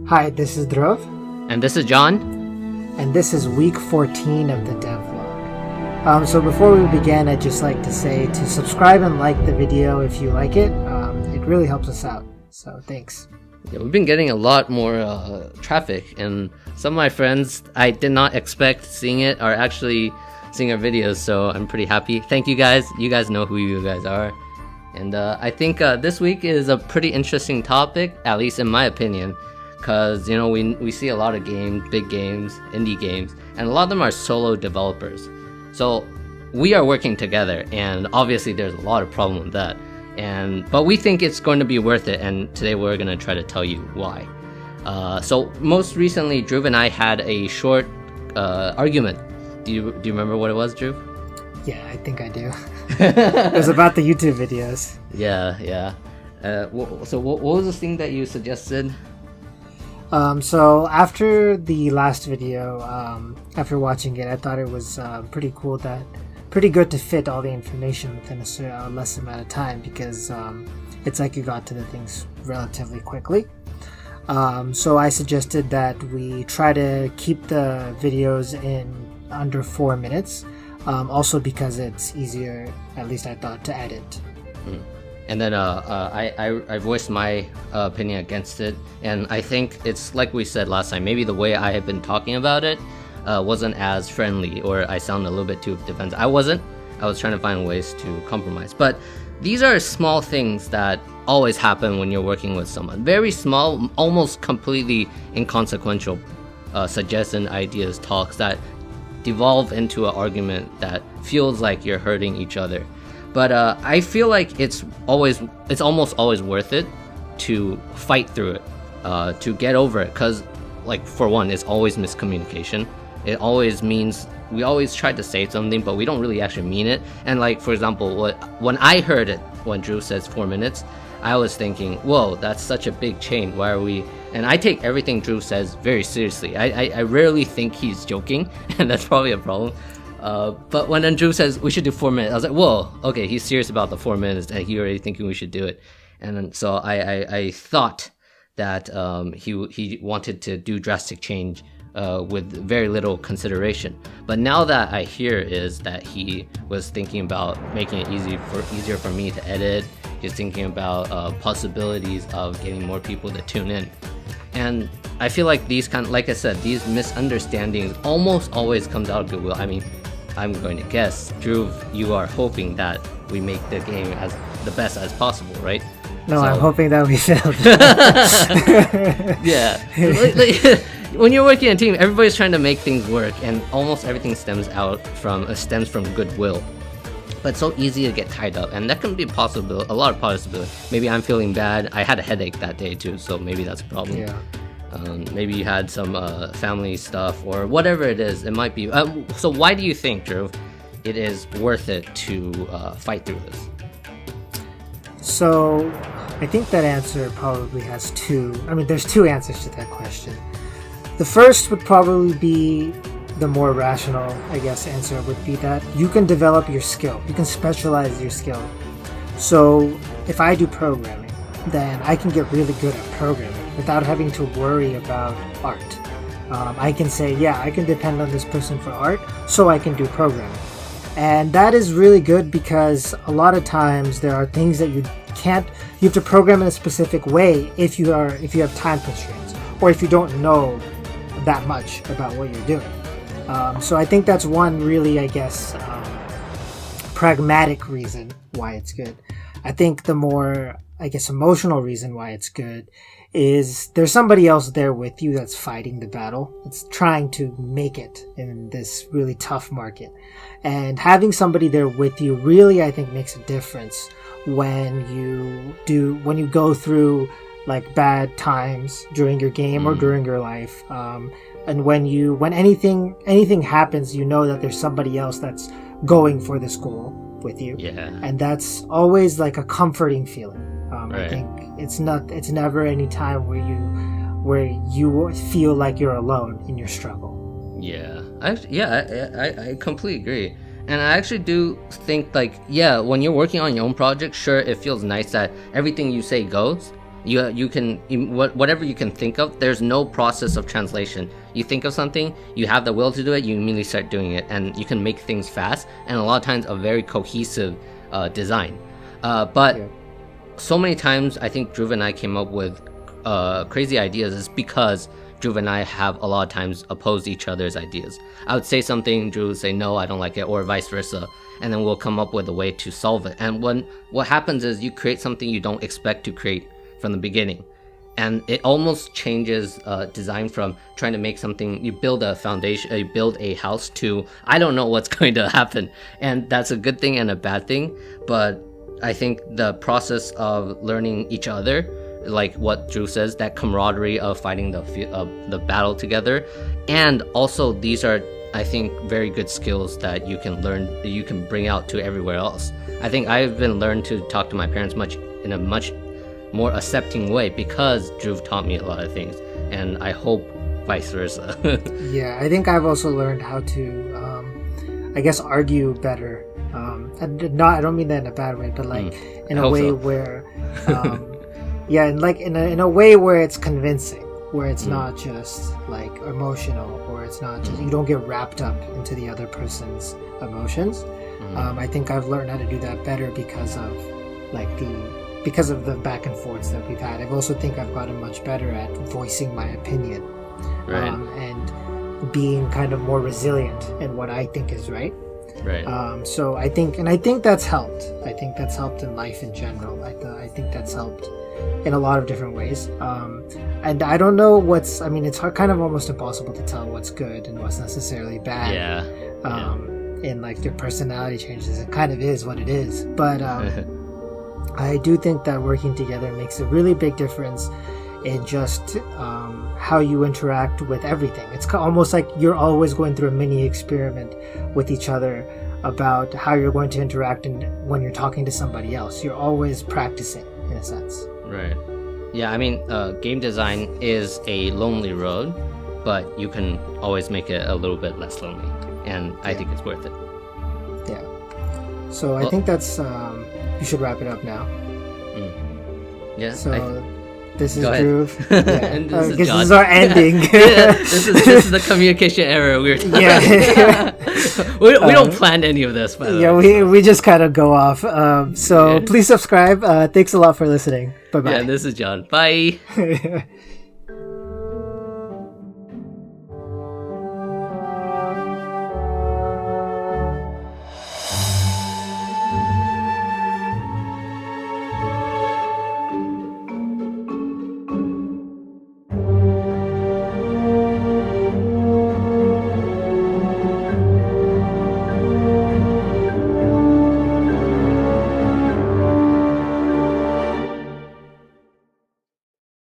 Hi, this is Dhruv. And this is John. And this is week 14 of the Dev Vlog. So before we begin, I'd just like to say to subscribe and like the video if you like it. It really helps us out. So thanks. Yeah, we've been getting a lot more traffic, and some of my friends I did not expect seeing it are actually seeing our videos, so I'm pretty happy. Thank you guys. You guys know who you guys are. And I think this week is a pretty interesting topic, at least in my opinion, because we see a lot of games, big games, indie games, and a lot of them are solo developers. So we are working together, and obviously there's a lot of problem with that. But we think it's going to be worth it, and today we're going to try to tell you why. So most recently, Dhruv and I had a short argument. Do you remember what it was, Dhruv? Yeah, I think I do. It was about the YouTube videos. Yeah. So what was the thing that you suggested? So after the last video, after watching it, I thought it was pretty good to fit all the information within a less amount of time, because it's like you got to the things relatively quickly. So I suggested that we try to keep the videos in under 4 minutes, also because it's easier, at least I thought, to edit. And then I voiced my opinion against it, and I think it's like we said last time, maybe the way I had been talking about it wasn't as friendly, or I sounded a little bit too defensive. I wasn't. I was trying to find ways to compromise. But these are small things that always happen when you're working with someone. Very small, almost completely inconsequential suggestions, ideas, talks that devolve into an argument that feels like you're hurting each other. But I feel like it's almost always worth it to fight through it, to get over it. Because, like, for one, it's always miscommunication. It always means we always try to say something, but we don't really actually mean it. And, like, for example, when I heard it, when Dhruv says 4 minutes, I was thinking, whoa, that's such a big chain. Why are we... And I take everything Dhruv says very seriously. I rarely think he's joking, and that's probably a problem. But when Dhruv says we should do 4 minutes, I was like, whoa, okay, he's serious about the 4 minutes, and he already thinking we should do it. And so I thought that he wanted to do drastic change with very little consideration. But now that I hear is that he was thinking about making it easier for me to edit. He's thinking about possibilities of getting more people to tune in. And I feel like like I said, these misunderstandings almost always comes out of goodwill. I mean, I'm going to guess, Dhruv, you are hoping that we make the game as the best as possible, right? No, I'm hoping that we failed. Yeah. When you're working in a team, everybody's trying to make things work, and almost everything stems from goodwill. But it's so easy to get tied up, and that can be a lot of possibility. Maybe I'm feeling bad. I had a headache that day too, so maybe that's a problem. Yeah. Maybe you had some family stuff or whatever it is. It might be. So why do you think, Dhruv, it is worth it to fight through this? So I think that answer probably has there's two answers to that question. The first would probably be the more rational, I guess, answer would be that you can develop your skill. You can specialize your skill. So if I do programming, then I can get really good at programming without having to worry about art. I can say, yeah, I can depend on this person for art, so I can do programming. And that is really good, because a lot of times there are things that you have to program in a specific way if you have time constraints, or if you don't know that much about what you're doing. So I think that's one really, I guess, pragmatic reason why it's good. I think the more, I guess, emotional reason why it's good is there's somebody else there with you that's fighting the battle. It's trying to make it in this really tough market. And having somebody there with you really, I think, makes a difference when you go through like bad times during your game or during your life. And when anything happens, you know that there's somebody else that's going for this goal with you. Yeah. And that's always like a comforting feeling. Right. I think it's never any time where you feel like you're alone in your struggle. Yeah. I completely agree. And I actually do think, like, yeah, when you're working on your own project, sure, it feels nice that everything you say goes. Whatever you can think of, there's no process of translation. You think of something, you have the will to do it, you immediately start doing it, and you can make things fast, and a lot of times a very cohesive design. But so many times I think Dhruv and I came up with crazy ideas is because Dhruv and I have a lot of times opposed each other's ideas. I would say something, Dhruv would say no, I don't like it, or vice versa, and then we'll come up with a way to solve it. And what happens is you create something you don't expect to create from the beginning, and it almost changes design from trying to make something, you build a foundation, you build a house, to I don't know what's going to happen. And that's a good thing and a bad thing, but I think the process of learning each other, like what Dhruv says, that camaraderie of fighting the battle together, and also these are, I think, very good skills that you can learn, you can bring out to everywhere else. I think I've been learned to talk to my parents in a much more accepting way because Dhruv taught me a lot of things, and I hope vice versa. Yeah, I think I've also learned how to, I guess, argue better. I don't mean that in a bad way, but like in a way where, yeah, and like in a way where it's convincing, where it's not just like emotional, or it's not just you don't get wrapped up into the other person's emotions. I think I've learned how to do that better because of the back and forths that we've had. I also think I've gotten much better at voicing my opinion, and being kind of more resilient in what I think is right. Right. So I think that's helped. I think that's helped in life in general. I think that's helped in a lot of different ways. And I don't know it's kind of almost impossible to tell what's good and what's necessarily bad. Yeah. In like your personality changes, it kind of is what it is. But I do think that working together makes a really big difference in just how you interact with everything. It's almost like you're always going through a mini experiment with each other about how you're going to interact when you're talking to somebody else. You're always practicing, in a sense. Right. Yeah, I mean, game design is a lonely road, but you can always make it a little bit less lonely, and I think it's worth it. Yeah. So I think that's... you should wrap it up now. Yeah. So this is Go ahead. Dhruv. Yeah. And this is this John. is our ending. Yeah, this is the communication error we were talking about. we don't plan any of this, by the way. We just kind of go off. Please subscribe. Thanks a lot for listening. Bye bye. Yeah, this is John. Bye.